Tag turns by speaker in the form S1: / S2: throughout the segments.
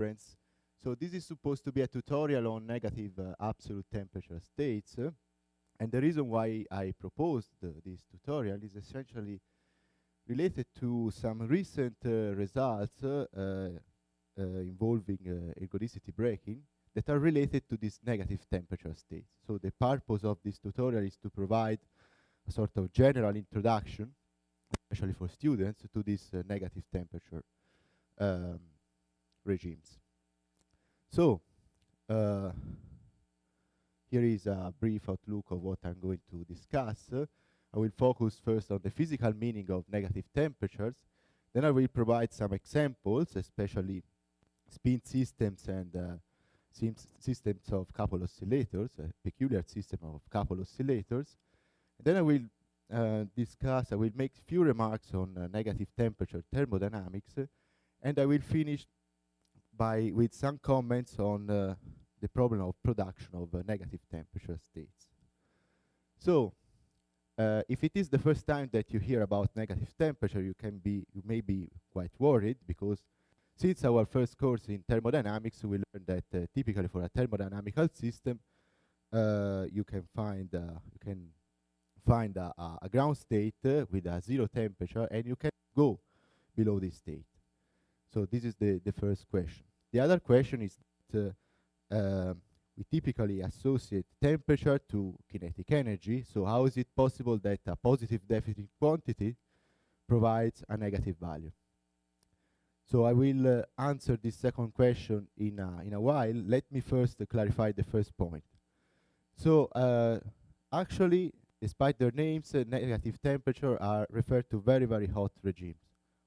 S1: reference. So this is supposed to be a tutorial on negative absolute temperature states. And the reason why I proposed this tutorial is essentially related to some recent results involving ergodicity breaking that are related to this negative temperature state. So the purpose of this tutorial is to provide a sort of general introduction, especially for students, to these negative temperature regimes. So here is a brief outlook of what I'm going to discuss. I will focus first on the physical meaning of negative temperatures. Then I will provide some examples, especially spin systems and systems of couple oscillators, a peculiar system of couple oscillators. And then I will I will make few remarks on negative temperature thermodynamics, and I will finish with some comments on the problem of production of negative temperature states. So, if it is the first time that you hear about negative temperature, you may be quite worried, because since our first course in thermodynamics, we learned that typically for a thermodynamical system, you can find a ground state with a 0 temperature, and you can go below this state. So this is the first question. The other question is that we typically associate temperature to kinetic energy. So how is it possible that a positive definite quantity provides a negative value? So I will answer this second question in a while. Let me first clarify the first point. So actually, despite their names, negative temperature are referred to very, very hot regimes,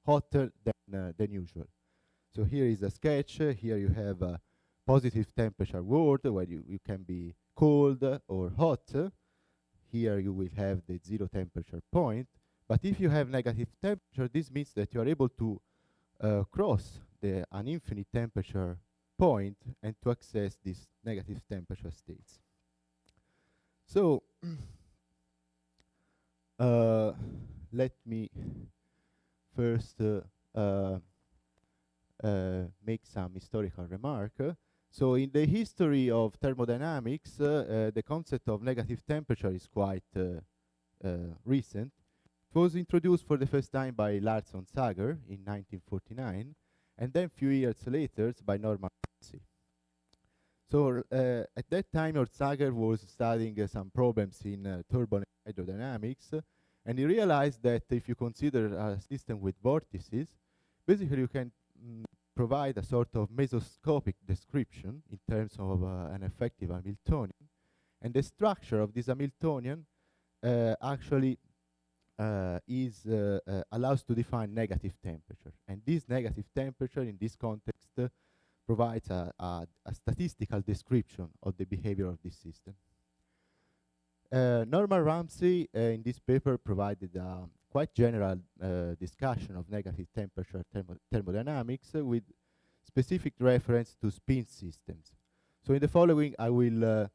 S1: hotter than usual. So here is a sketch. Here you have a positive temperature world where you can be cold or hot. Here you will have the 0 temperature point. But if you have negative temperature, this means that you are able to cross an infinite temperature point and to access these negative temperature states. So let me first make some historical remark. So in the history of thermodynamics, the concept of negative temperature is quite recent. It was introduced for the first time by Lars und Sager in 1949, and then a few years later by Norman Ramsey. So at that time, Sager was studying some problems in turbulent hydrodynamics, and he realized that if you consider a system with vortices, basically you can provide a sort of mesoscopic description in terms of an effective Hamiltonian, and the structure of this Hamiltonian actually allows to define negative temperature, and this negative temperature in this context provides a statistical description of the behavior of this system. Norman Ramsey in this paper provided a quite general discussion of negative temperature thermodynamics with specific reference to spin systems. So in the following, I will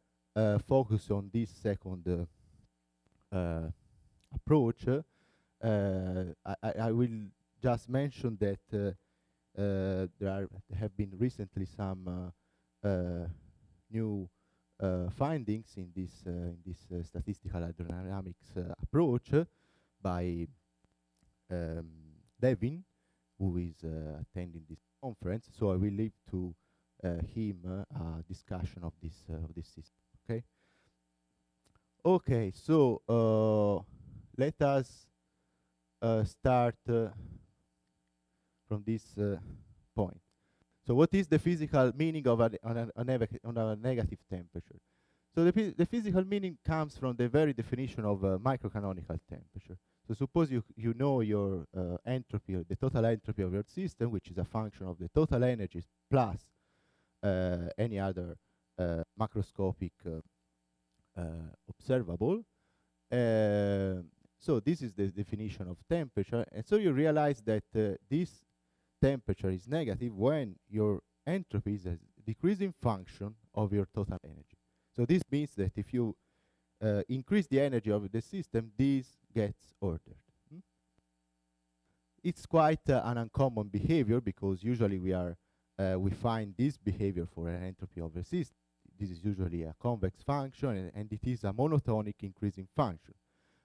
S1: focus on this second approach. I will just mention that there have been recently some new findings in this statistical hydrodynamics approach by Devin, who is attending this conference. So I will leave to him a discussion of this system. Okay. Okay. So let us start from this point. So what is the physical meaning of a negative temperature? So the physical meaning comes from the very definition of microcanonical temperature. So suppose you know your entropy, or the total entropy of your system, which is a function of the total energies plus any other macroscopic observable. So this is the definition of temperature, and so you realize that this temperature is negative when your entropy is a decreasing function of your total energy. So this means that if you increase the energy of the system, this gets ordered. It's quite an uncommon behavior, because usually we are we find this behavior for an entropy of a system. This is usually a convex function, and it is a monotonic increasing function.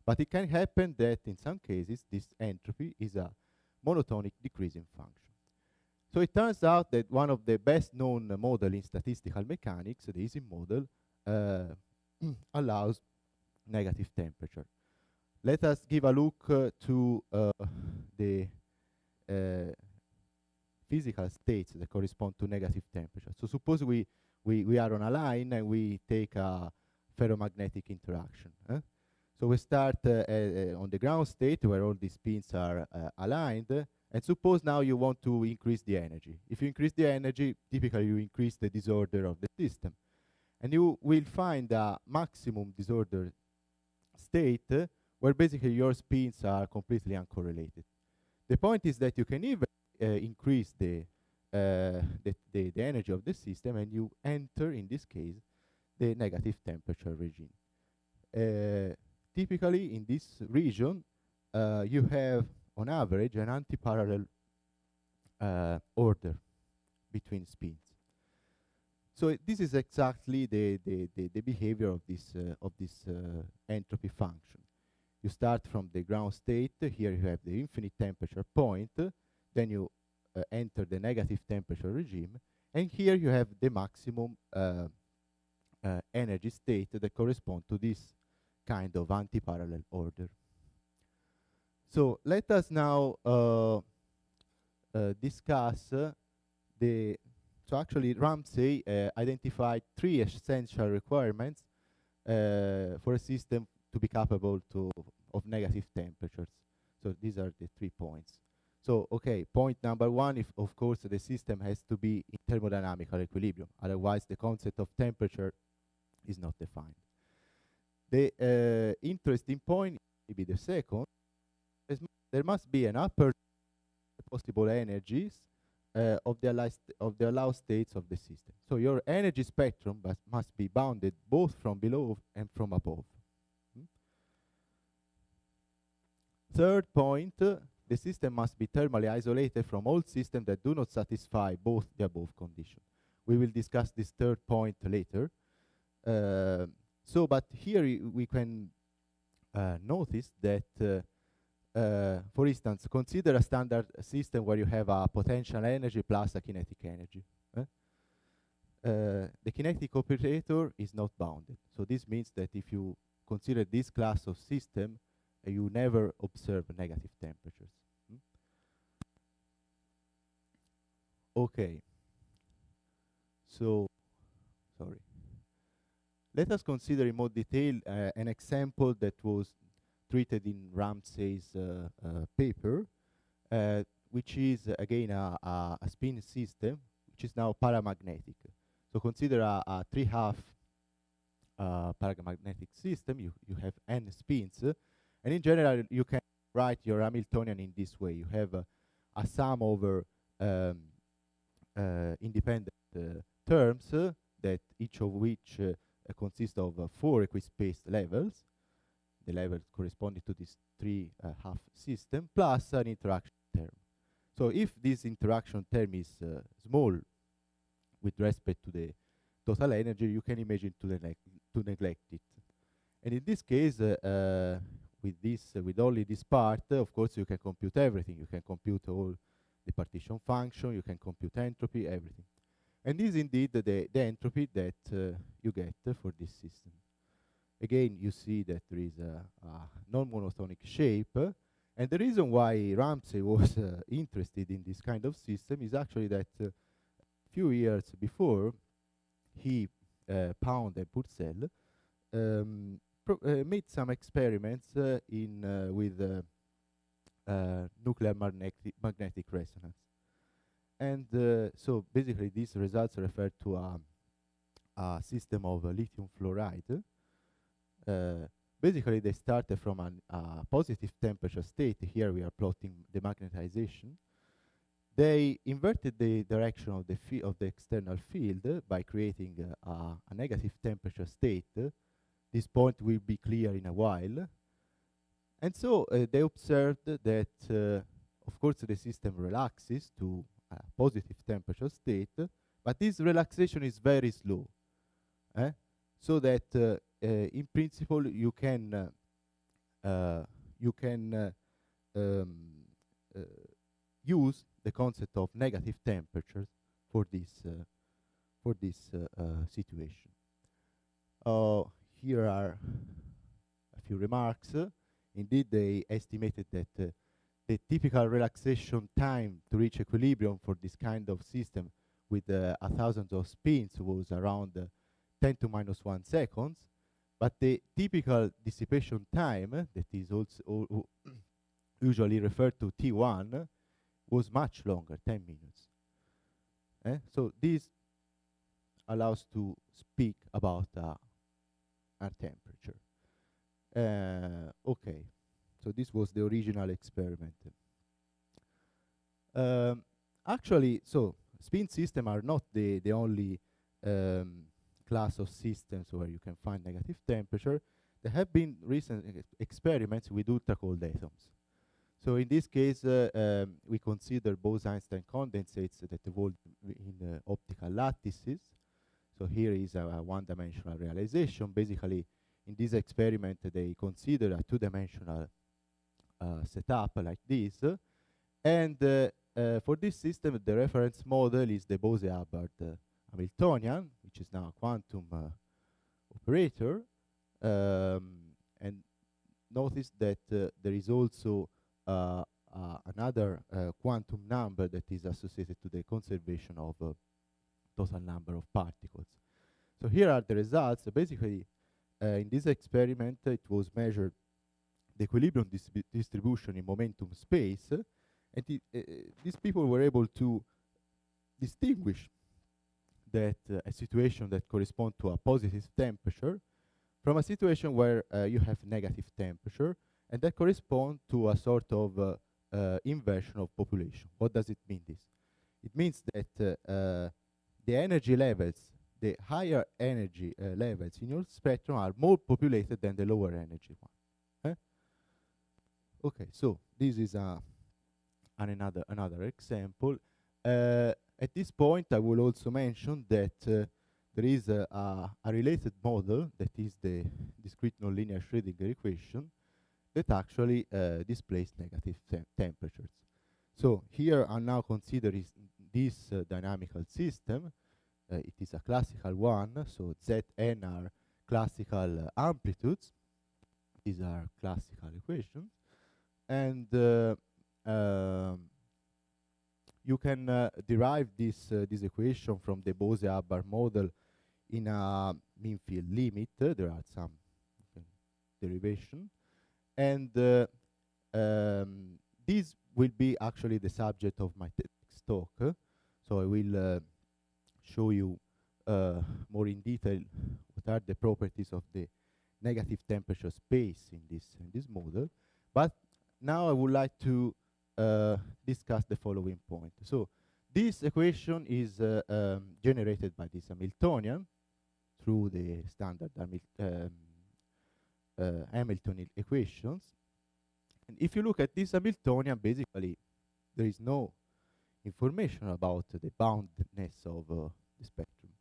S1: But it can happen that in some cases this entropy is a monotonic decreasing function. So it turns out that one of the best known model in statistical mechanics, the Ising model, allows negative temperature. Let us give a look to the physical states that correspond to negative temperature. So suppose we are on a line and we take a ferromagnetic interaction. So we start on the ground state where all these spins are aligned, and suppose now you want to increase the energy. If you increase the energy, typically you increase the disorder of the system. And you will find a maximum disorder state where basically your spins are completely uncorrelated. The point is that you can even increase the energy of the system, and you enter, in this case, the negative temperature regime. Typically, in this region, you have, on average, an anti-parallel order between spins. So this is exactly the behavior of this entropy function. You start from the ground state. Here you have the infinite temperature point. Then you enter the negative temperature regime. And here you have the maximum energy state that corresponds to this kind of anti-parallel order. So let us now discuss the... So actually, Ramsey identified 3 essential requirements for a system to be capable of negative temperatures. So these are the 3 points. So, okay, point number 1, if of course the system has to be in thermodynamical equilibrium. Otherwise, the concept of temperature is not defined. The interesting point, maybe the second, is there must be an upper possible energies of the allowed states of the system. So your energy spectrum must be bounded both from below and from above. Third point, the system must be thermally isolated from all systems that do not satisfy both the above conditions. We will discuss this third point later. But here we can notice that for instance, consider a standard system where you have a potential energy plus a kinetic energy. The kinetic operator is not bounded. So this means that if you consider this class of system, you never observe negative temperatures. Okay. So, sorry. Let us consider in more detail an example that was treated in Ramsey's paper, which is again a spin system, which is now paramagnetic. So consider a 3/2 paramagnetic system. You have n spins, and in general you can write your Hamiltonian in this way. You have a sum over independent terms that each of which consists of 4 equispaced levels. The levels corresponding to this 3/2 system, plus an interaction term. So if this interaction term is small with respect to the total energy, you can imagine to neglect it. And in this case, with only this part, of course, you can compute everything. You can compute all the partition function, you can compute entropy, everything. And this is indeed the entropy that you get for this system. Again, you see that there is a non-monotonic shape, and the reason why Ramsey was interested in this kind of system is actually that a few years before, he, Pound and Purcell, made some experiments with nuclear magnetic resonance. And so basically these results refer to a system of lithium fluoride. Basically, they started from a positive temperature state. Here we are plotting the magnetization. They inverted the direction of the external field by creating a negative temperature state. This point will be clear in a while. And so they observed that, of course, the system relaxes to positive temperature state, but this relaxation is very slow, so that in principle you can um, uh, use the concept of negative temperatures for this situation. Here are a few remarks. Indeed, they estimated that the typical relaxation time to reach equilibrium for this kind of system with 1,000 of spins was around 10 to minus 1 seconds, but the typical dissipation time, that is also usually referred to T1, was much longer, 10 minutes. So this allows to speak about our temperature. Okay, so this was the original experiment. Actually, so spin systems are not the only class of systems where you can find negative temperature. There have been recent experiments with ultra-cold atoms. So in this case, we consider Bose Einstein Condensates that evolved in optical lattices. So here is a one-dimensional realization. Basically, in this experiment, they consider a two-dimensional setup like this. And for this system, the reference model is the Bose-Hubbard Hamiltonian, which is now a quantum operator. And notice that there is also another quantum number that is associated to the conservation of total number of particles. So here are the results. So basically, in this experiment, it was measured the equilibrium distribution in momentum space, and these people were able to distinguish that a situation that corresponds to a positive temperature from a situation where you have negative temperature, and that corresponds to a sort of inversion of population. What does it mean, this? It means that the energy levels, the higher energy levels in your spectrum are more populated than the lower energy one. Okay, so this is another example. At this point, I will also mention that there is a related model, that is the discrete nonlinear Schrödinger equation, that actually displays negative temperatures. So here I'm now considering this dynamical system. It is a classical one, so Zn are classical amplitudes. These are classical equations. And you can derive this equation from the Bose-Hubbard model in a mean field limit. There are some derivation. And this will be actually the subject of my next talk. So I will show you more in detail what are the properties of the negative temperature space in this model. But now I would like to discuss the following point. So this equation is generated by this Hamiltonian through the standard Hamilton equations. And if you look at this Hamiltonian, basically there is no information about the boundedness of the spectrum.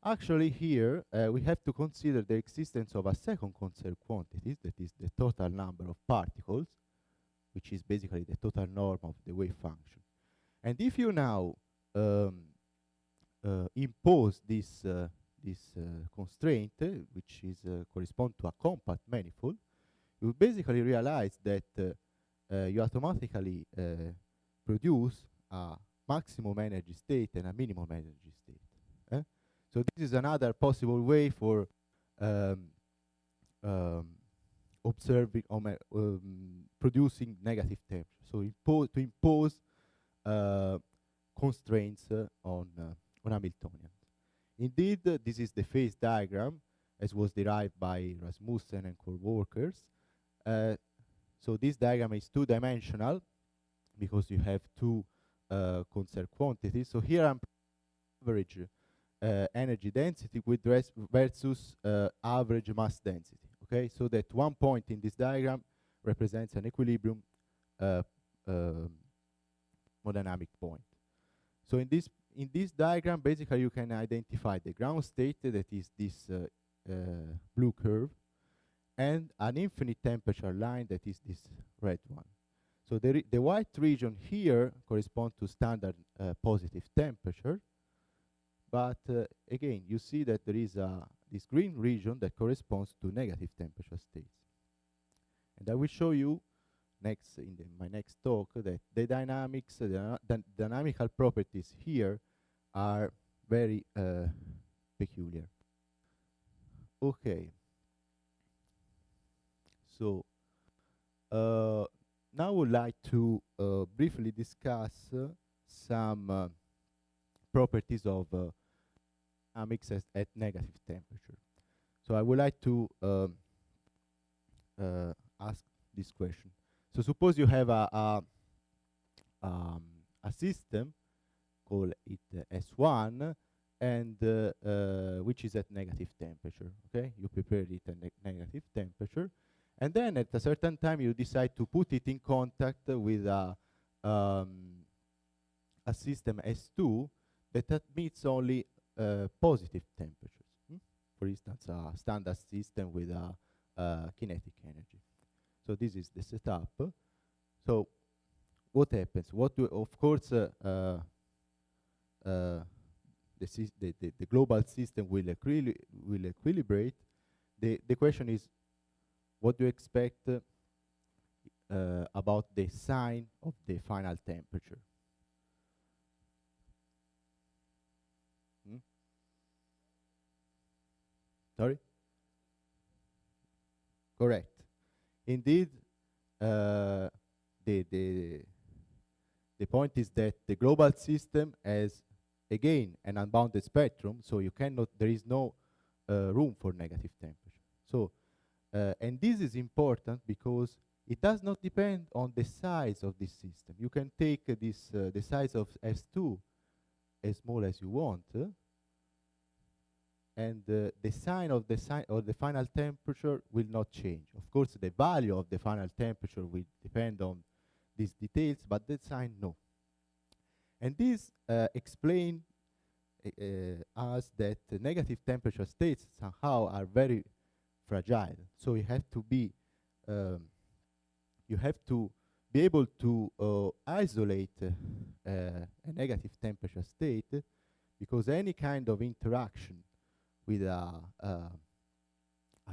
S1: Actually here we have to consider the existence of a second conserved quantity, that is the total number of particles, which is basically the total norm of the wave function. And if you now impose this constraint, which is correspond to a compact manifold, you basically realize that you automatically produce a maximum energy state and a minimum energy state. So this is another possible way for observing producing negative temperature. So to impose constraints on Hamiltonian. Indeed, this is the phase diagram as was derived by Rasmussen and co-workers. So this diagram is two-dimensional because you have two conserved quantities. So here I'm average energy density with versus average mass density. Okay, so that one point in this diagram represents an equilibrium hemodynamic point. So in this diagram, basically you can identify the ground state, that is this blue curve, and an infinite temperature line, that is this red one. So the white region here corresponds to standard positive temperature, but again, you see that there is this green region that corresponds to negative temperature states. And I will show you next in my next talk that the dynamics, the dynamical properties here are very peculiar. Okay. So now I would like to briefly discuss some properties of dynamics at negative temperature. So I would like to ask this question. So suppose you have a system, call it S1, and which is at negative temperature. Okay, you prepared it at negative temperature, and then at a certain time you decide to put it in contact with a system S2 that emits only positive temperatures. For instance, a standard system with a kinetic energy. So this is the setup. So what happens? Of course, the global system will equilibrate. The question is, what do you expect about the sign of the final temperature? Sorry? Correct. Indeed, the point is that the global system has, again, an unbounded spectrum, so you cannot, there is no room for negative temperature. So, and this is important because it does not depend on the size of this system. You can take this the size of S2 as small as you want, and the sign of the final temperature will not change. Of course, the value of the final temperature will depend on these details, but the sign no. And this explain us that the negative temperature states somehow are very fragile. So you have to be able to isolate a negative temperature state, because any kind of interaction with a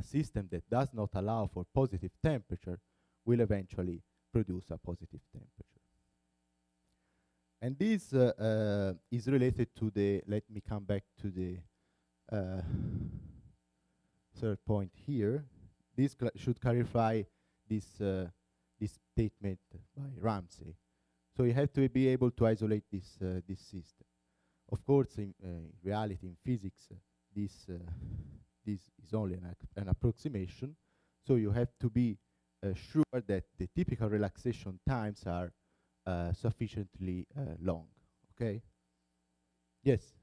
S1: system that does not allow for positive temperature will eventually produce a positive temperature. And this is related to the, let me come back to the third point here. This should clarify this statement by Ramsey. So you have to be able to isolate this system. Of course, in reality, in physics, this is only an approximation. So you have to be sure that the typical relaxation times are sufficiently long. Okay? Yes.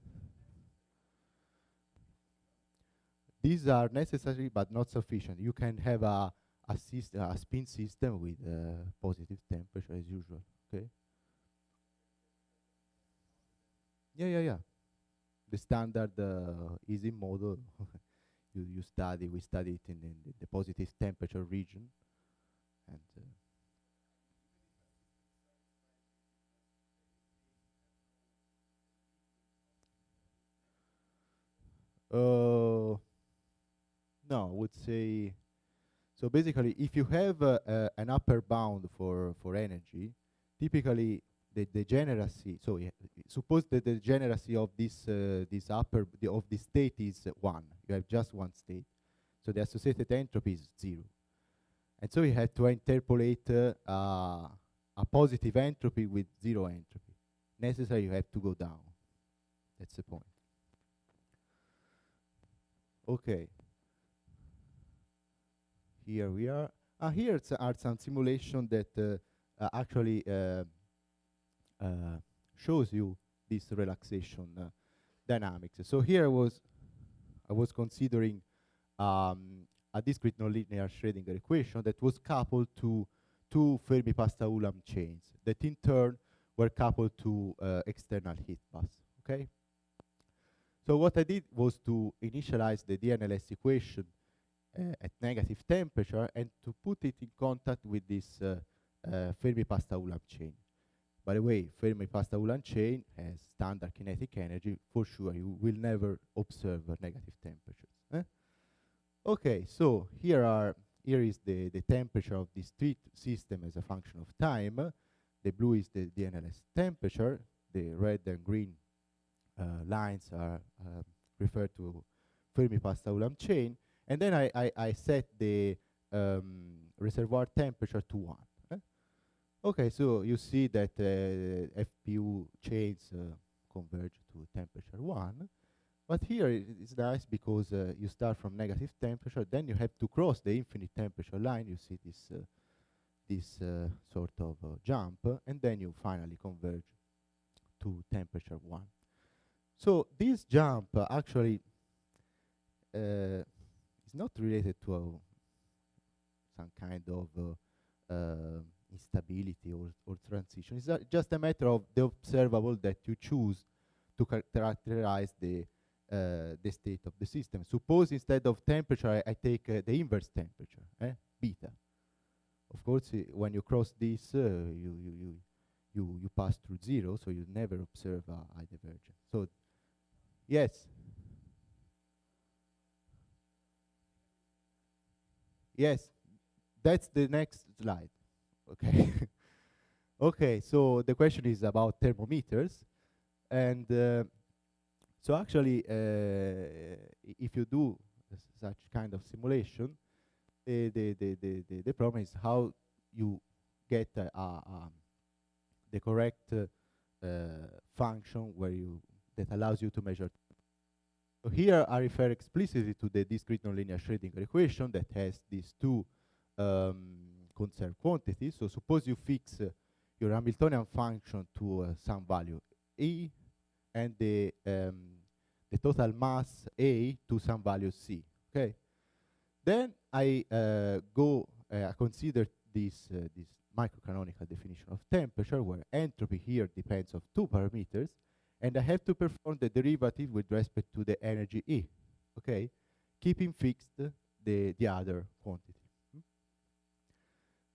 S1: These are necessary but not sufficient. You can have a spin system with positive temperature as usual. Okay? Yeah. The standard easy model we study it in the positive temperature region, and no, I would say, so basically if you have an upper bound for energy, typically the degeneracy, so suppose that the degeneracy of this of this state is 1. You have just one state, so the associated entropy is 0, and so you have to interpolate a positive entropy with 0 entropy. Necessarily you have to go down. That's the point. Okay. Here we are. Here are some simulation that actually shows you this relaxation dynamics. So here I was considering a discrete nonlinear Schrödinger equation that was coupled to two Fermi-Pasta-Ulam chains that in turn were coupled to external heat paths. Okay. So what I did was to initialize the DNLS equation at negative temperature and to put it in contact with this Fermi-Pasta-Ulam chain. By the way, Fermi-Pasta-Ulam chain has standard kinetic energy. For sure, you will never observe negative temperatures. Okay, so here is the temperature of this street system as a function of time. The blue is the DNLS temperature. The red and green lines are referred to Fermi-Pasta-Ulam chain. And then I set the reservoir temperature to 1. Okay, so you see that FPU chains converge to temperature 1. But here it's nice because you start from negative temperature, then you have to cross the infinite temperature line. You see this sort of jump, and then you finally converge to temperature 1. So this jump actually is not related to some kind of instability or transition. It's just a matter of the observable that you choose to characterize the state of the system. Suppose instead of temperature, I take the inverse temperature, beta. Of course, when you cross this, you pass through 0, so you never observe a divergence. So, yes. Yes, that's the next slide. Okay. Okay, so the question is about thermometers. And so actually, if you do such kind of simulation, the problem is how you get the correct function that allows you to measure. So here I refer explicitly to the discrete nonlinear Schrödinger equation that has these two conserved quantities. So suppose you fix your Hamiltonian function to some value E, and the total mass A to some value C. Okay. Then I consider this microcanonical definition of temperature, where entropy here depends on 2 parameters, and I have to perform the derivative with respect to the energy E. Okay, keeping fixed the other quantity.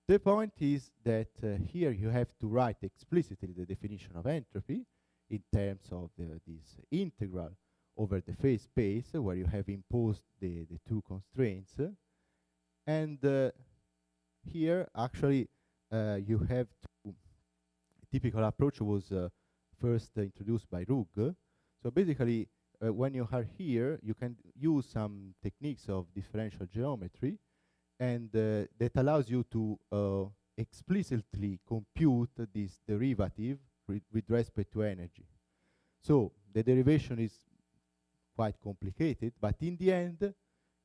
S1: The point is that here you have to write explicitly the definition of entropy in terms of this integral over the phase space, where you have imposed the two constraints. And here, actually, you have to, typical approach was first introduced by Rugg. So basically, when you are here, you can use some techniques of differential geometry, and that allows you to explicitly compute this derivative with respect to energy. So the derivation is quite complicated, but in the end,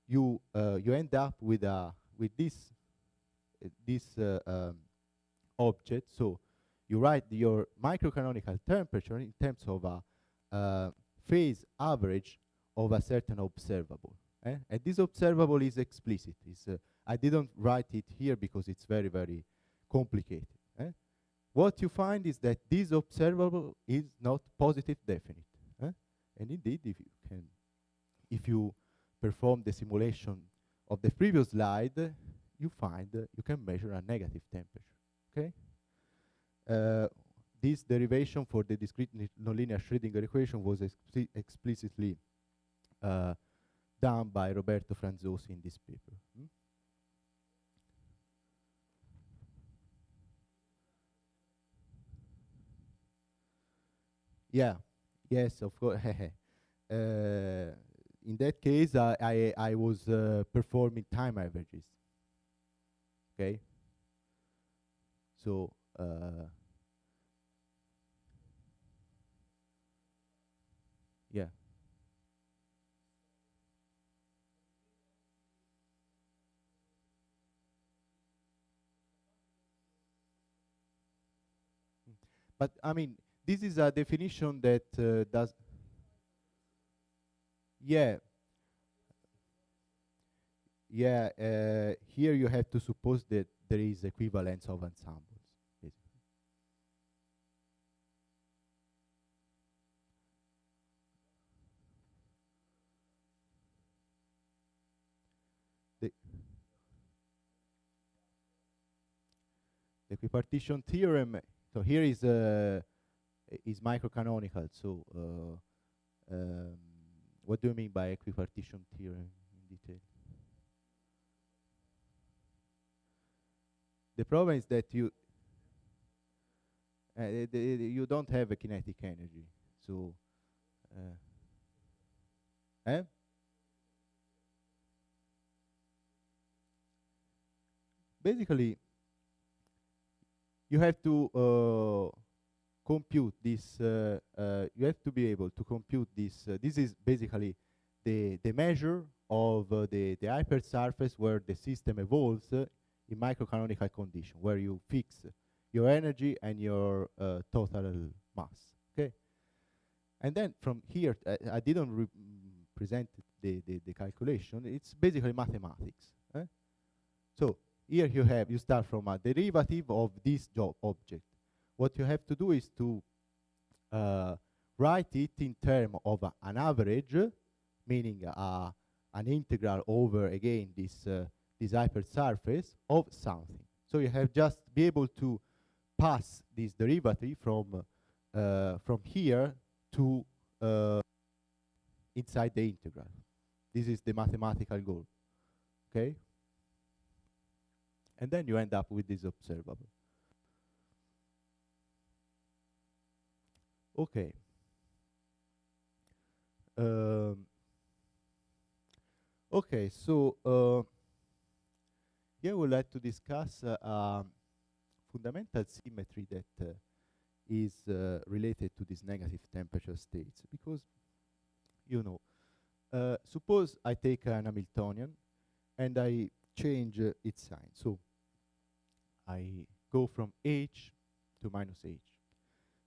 S1: you end up with this object. So you write your microcanonical temperature in terms of a phase average of a certain observable. And this observable is explicit. I didn't write it here because it's very, very complicated. What you find is that this observable is not positive definite. And indeed, if you perform the simulation of the previous slide, you find you can measure a negative temperature. Okay. This derivation for the discrete nonlinear Schrödinger equation was explicitly done by Roberto Franzosi in this paper. Yeah, yes, of course. In that case, I was performing time averages. Okay. So yeah. But I mean, this is a definition that does. Yeah. Yeah. Here you have to suppose that there is equivalence of ensembles, basically. equipartition theorem. So here is microcanonical. So what do you mean by equipartition theorem in detail? The problem is that you you don't have a kinetic energy. So basically, you have to compute this. You have to be able to compute this. This is basically the measure of the hypersurface where the system evolves in microcanonical condition, where you fix your energy and your total mass. Okay, and then from here, I didn't present the calculation. It's basically mathematics. So here you start from a derivative of this object. What you have to do is to write it in terms of an average, meaning an integral over again this hypersurface of something. So you have just be able to pass this derivative from here to inside the integral. This is the mathematical goal. Okay. And then you end up with this observable. Okay. Okay, so here we'd like to discuss fundamental symmetry that is related to these negative temperature states, because, you know, suppose I take an Hamiltonian and I change its sign. So I go from H to minus H.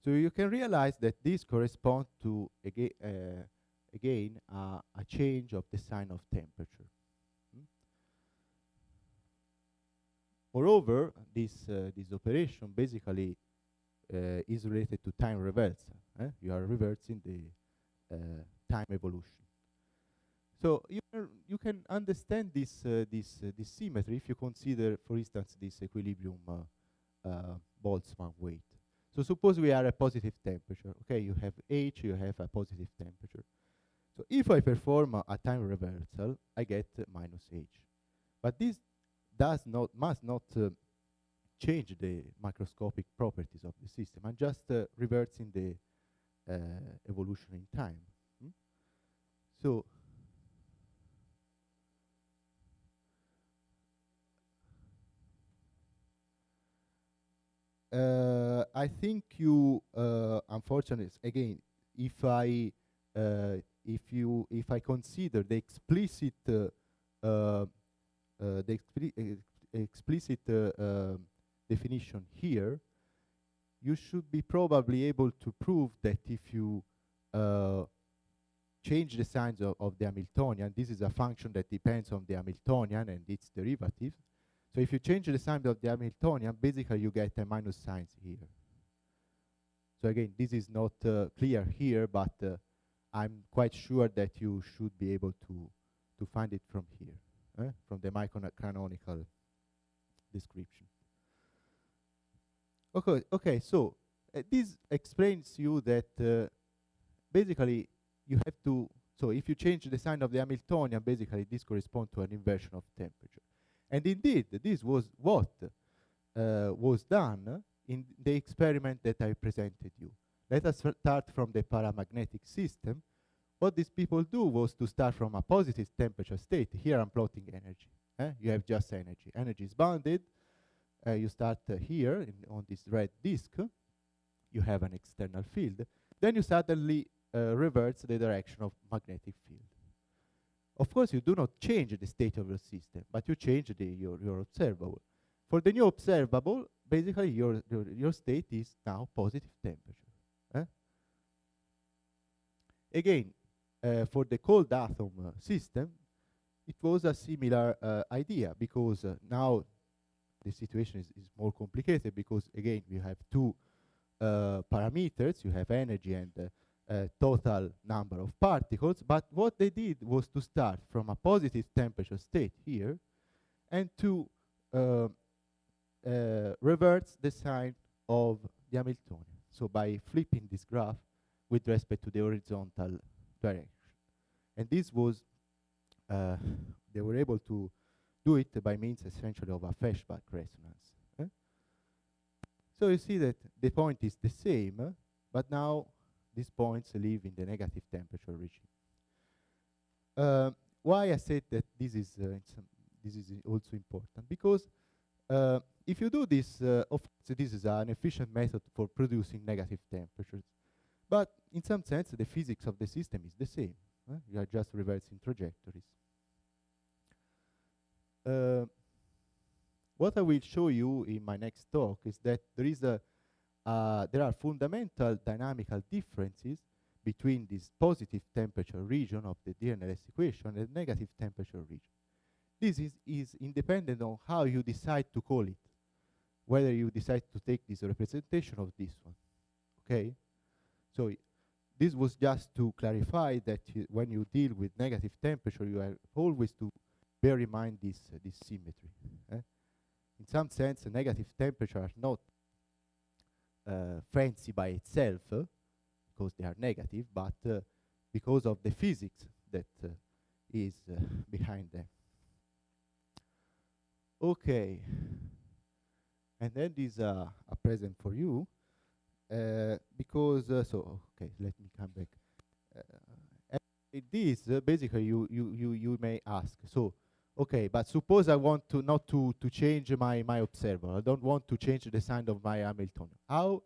S1: So you can realize that this corresponds to, again, a change of the sign of temperature. Moreover, this operation basically is related to time reversal. You are reversing the time evolution. So you can understand this symmetry if you consider, for instance, this equilibrium Boltzmann weight. So suppose we are at positive temperature. Okay, you have H, you have a positive temperature. So if I perform a time reversal, I get minus H. But this must not change the microscopic properties of the system. I'm just reversing the evolution in time. So I think you, unfortunately, again, if I consider the explicit definition here, you should be probably able to prove that if you change the signs of the Hamiltonian, this is a function that depends on the Hamiltonian and its derivative. So if you change the sign of the Hamiltonian, basically you get a minus signs here. So again, this is not clear here, but I'm quite sure that you should be able to find it from here, from the microcanonical description. Okay. So this explains you that basically you have to. So if you change the sign of the Hamiltonian, basically this corresponds to an inversion of temperature. And indeed, this was what was done in the experiment that I presented you. Let us start from the paramagnetic system. What these people do was to start from a positive temperature state. Here I'm plotting energy. You have just energy. Energy is bounded. You start here on this red disk. You have an external field. Then you suddenly reverse the direction of magnetic field. Of course, you do not change the state of your system, but you change your observable. For the new observable, basically your state is now positive temperature. Again, for the cold atom system, it was a similar idea, because now the situation is more complicated, because again we have two parameters. You have energy and total number of particles, but what they did was to start from a positive temperature state here and to reverts the sign of the Hamiltonian. So by flipping this graph with respect to the horizontal direction. And this was, they were able to do it by means essentially of a Feshbach resonance. So you see that the point is the same, but now these points live in the negative temperature regime. Why I said that this is also important? Because if you do this, of course, this is an efficient method for producing negative temperatures. But in some sense, the physics of the system is the same. You are just reversing trajectories. What I will show you in my next talk is that there are fundamental dynamical differences between this positive temperature region of the Dirichlet equation and negative temperature region. This is independent on how you decide to call it, whether you decide to take this representation of this one. Okay? So this was just to clarify that when you deal with negative temperature, you have always to bear in mind this symmetry. In some sense, a negative temperature are not fancy by itself, because they are negative, but because of the physics that is behind them. Okay, and then this is a present for you, because okay, let me come back. This basically you may ask, so okay, but suppose I want to not to change my observer. I don't want to change the sign of my Hamiltonian. How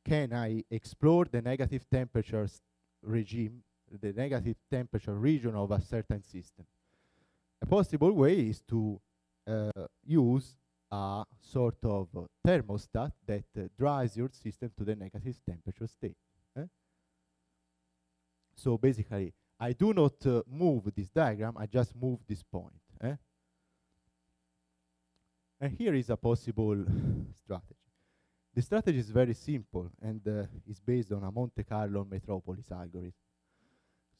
S1: can I explore the negative temperatures regime, the negative temperature region of a certain system? A possible way is to use a sort of thermostat that drives your system to the negative temperature state. So basically, I do not move this diagram, I just move this point. And here is a possible strategy. The strategy is very simple and is based on a Monte Carlo metropolis algorithm.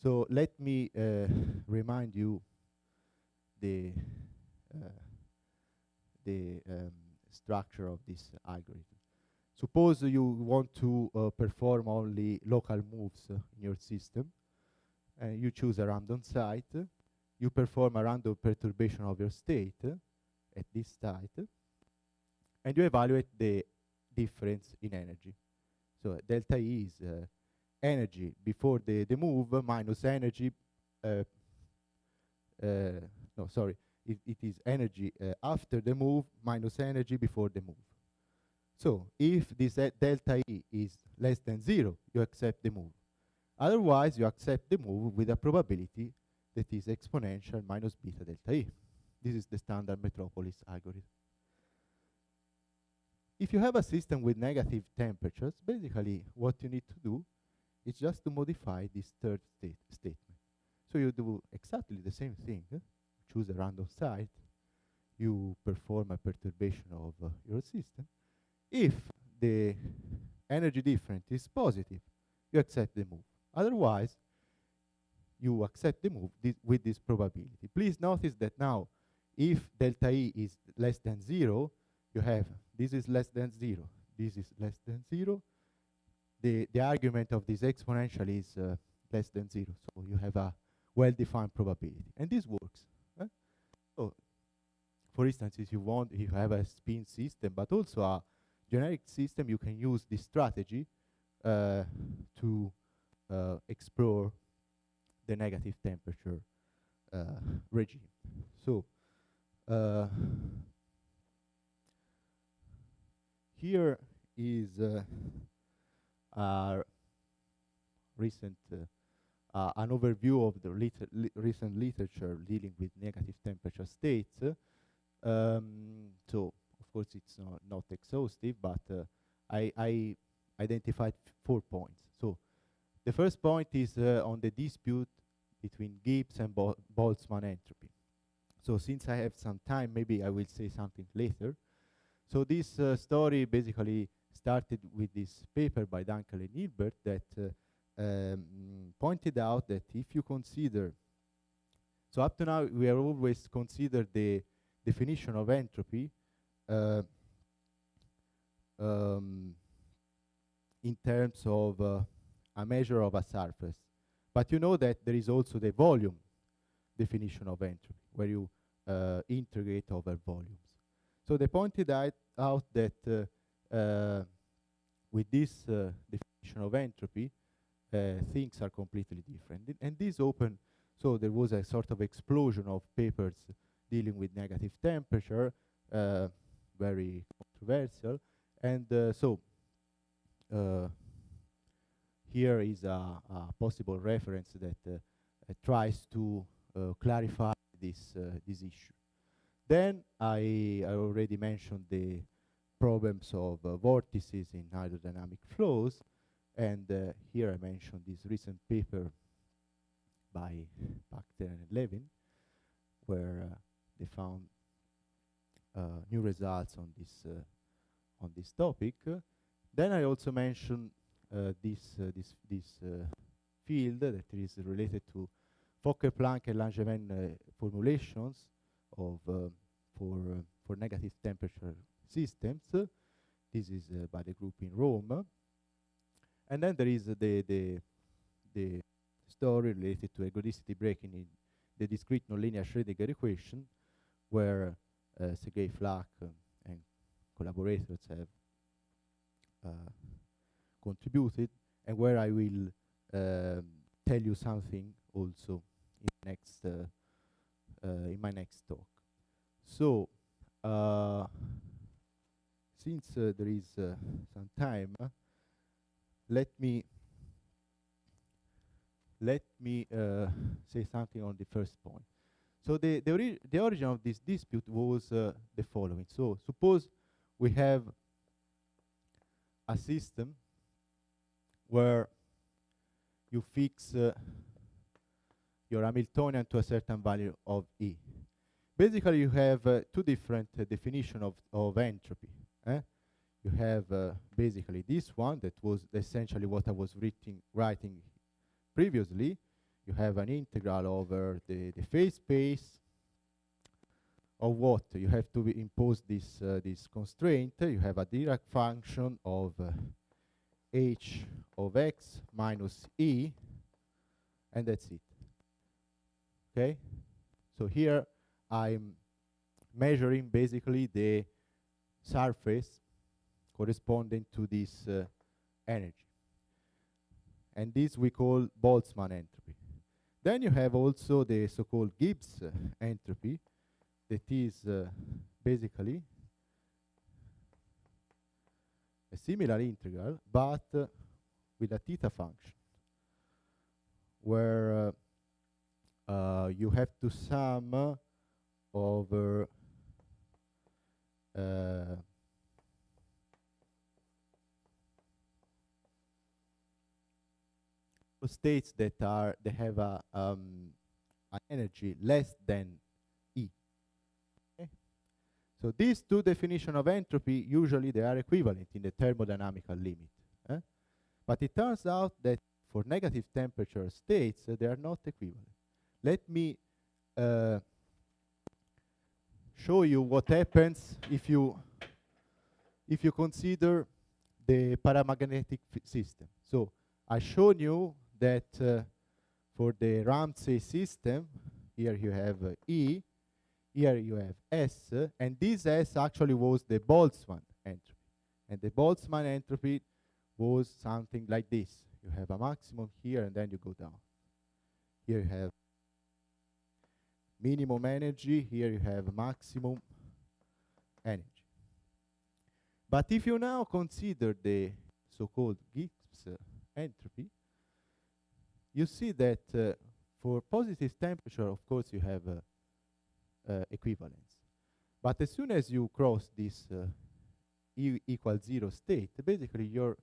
S1: So let me remind you the structure of this algorithm. Suppose you want to perform only local moves in your system, and you choose a random site, you perform a random perturbation of your state at this site, and you evaluate the difference in energy. So delta E is energy before the move minus energy, no, sorry, it is energy after the move minus energy before the move. So if this delta E is less than 0, you accept the move. Otherwise, you accept the move with a probability that is exponential minus beta delta E. This is the standard metropolis algorithm. If you have a system with negative temperatures, basically what you need to do is just to modify this third statement. So you do exactly the same thing. Choose a random site. You perform a perturbation of your system. If the energy difference is positive, you accept the move. Otherwise, you accept the move with this probability. Please notice that now, if delta E is less than 0, you have this is less than 0, this is less than 0. The argument of this exponential is less than 0, so you have a well-defined probability, and this works. So, for instance, if you have a spin system, but also a generic system, you can use this strategy to explore the negative temperature regime. So here is our recent an overview of the recent literature dealing with negative temperature states. So of course it's not exhaustive, but I identified 4 points. So the first point is on the dispute between Gibbs and Boltzmann entropy. So since I have some time, maybe I will say something later. So this story basically started with this paper by Duncan and Hilbert that pointed out that if you consider, so up to now we have always considered the definition of entropy um, in terms of a measure of a surface. But you know that there is also the volume definition of entropy, where you integrate over volumes. So they pointed out that with this definition of entropy, things are completely different. And this opened, so there was a sort of explosion of papers dealing with negative temperature, very controversial. And so here is a possible reference that tries to clarify this issue. Then I already mentioned the problems of vortices in hydrodynamic flows, and here I mentioned this recent paper by Pachter and Levin, where they found new results on this topic. Then I also mentioned this field that is related to Fokker-Planck and Langevin formulations of for negative temperature systems. This is by the group in Rome. And then there is the story related to ergodicity breaking in the discrete nonlinear Schrödinger equation, where Sergei Flach and collaborators have contributed, and where I will tell you something also in my next talk. So, since there is some time, let me say something on the first point. So the origin of this dispute was the following. So suppose we have a system where you fix your Hamiltonian to a certain value of E. Basically, you have two different definitions of entropy. You have basically this one that was essentially what I was writing previously. You have an integral over the phase space of what? You have to impose this constraint. You have a Dirac function of h of x minus e, and that's it. Okay? So here I'm measuring basically the surface corresponding to this energy. And this we call Boltzmann entropy. Then you have also the so-called Gibbs entropy, that is basically a similar integral, but with a theta function, where you have to sum over states that have an energy less than E. Okay? So these two definitions of entropy, usually they are equivalent in the thermodynamical limit. But it turns out that for negative temperature states, they are not equivalent. Let me show you what happens if you consider the paramagnetic system. So I showed you that for the Ramsey system, here you have E, here you have S, and this S actually was the Boltzmann entropy. And the Boltzmann entropy was something like this. You have a maximum here, and then you go down. Here you have minimum energy, here you have maximum energy. But if you now consider the so-called Gibbs entropy, you see that for positive temperature, of course, you have equivalence. But as soon as you cross this E equals 0 state, basically your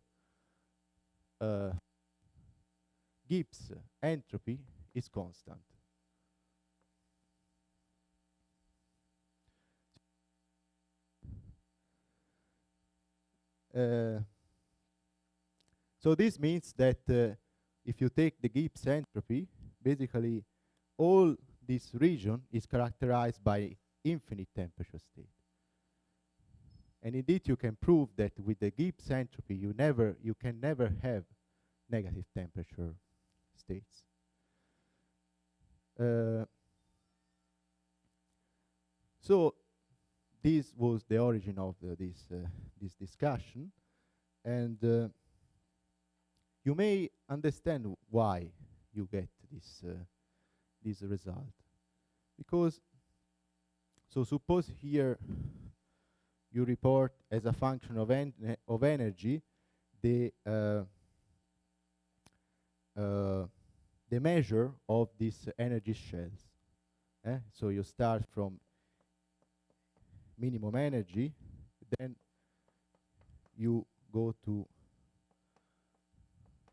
S1: Gibbs entropy is constant. So this means that if you take the Gibbs entropy, basically all this region is characterized by infinite temperature state. And indeed, you can prove that with the Gibbs entropy, you can never have negative temperature states. So this was the origin of this discussion, and you may understand why you get this result, because so suppose here you report as a function of energy the measure of these energy shells. So you start from minimum energy, then you go to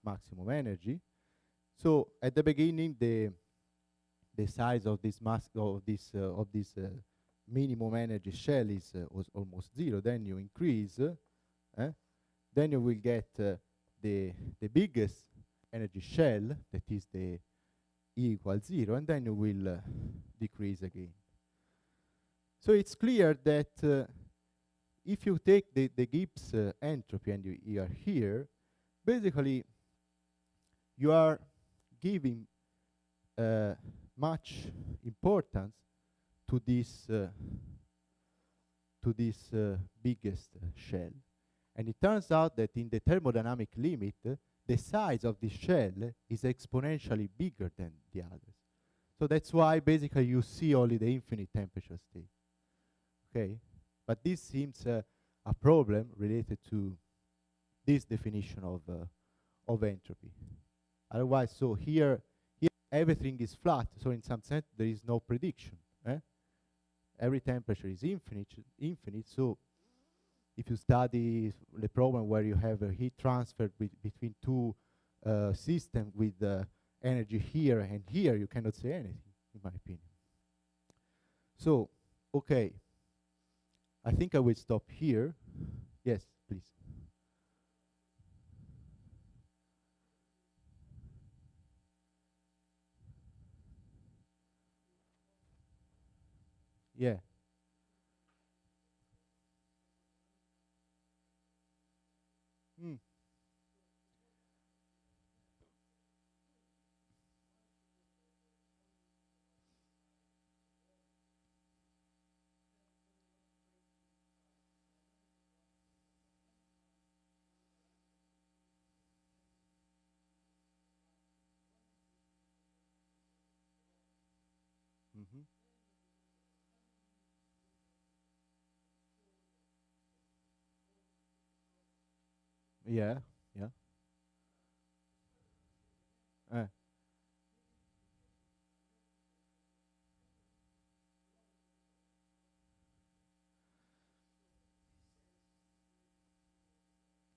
S1: maximum energy. So at the beginning, the size of this minimum energy shell was almost 0. Then you increase, then you will get the biggest energy shell, that is the E equals 0, and then you will decrease again. So it's clear that if you take the Gibbs entropy and you are here, basically you are giving much importance to this biggest shell. And it turns out that in the thermodynamic limit, the size of this shell is exponentially bigger than the others. So that's why basically you see only the infinite temperature state. Okay? But this seems a problem related to this definition of entropy. Otherwise, so here everything is flat, so in some sense there is no prediction. Every temperature is infinite, so if you study the problem where you have a heat transfer between two systems with energy here and here, you cannot say anything, in my opinion. So, okay. I think I will stop here. Yes, please. Yeah. Mm. Mm-hmm. Yeah, yeah.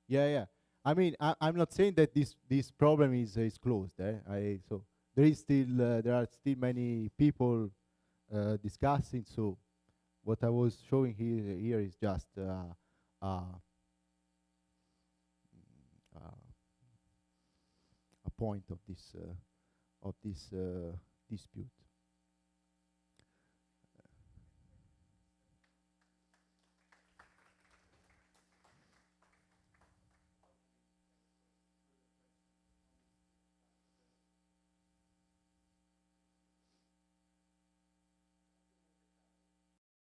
S1: Yeah, yeah. I mean, I'm not saying that this problem is closed. So there are still many people discussing. So what I was showing here is just a point of this dispute.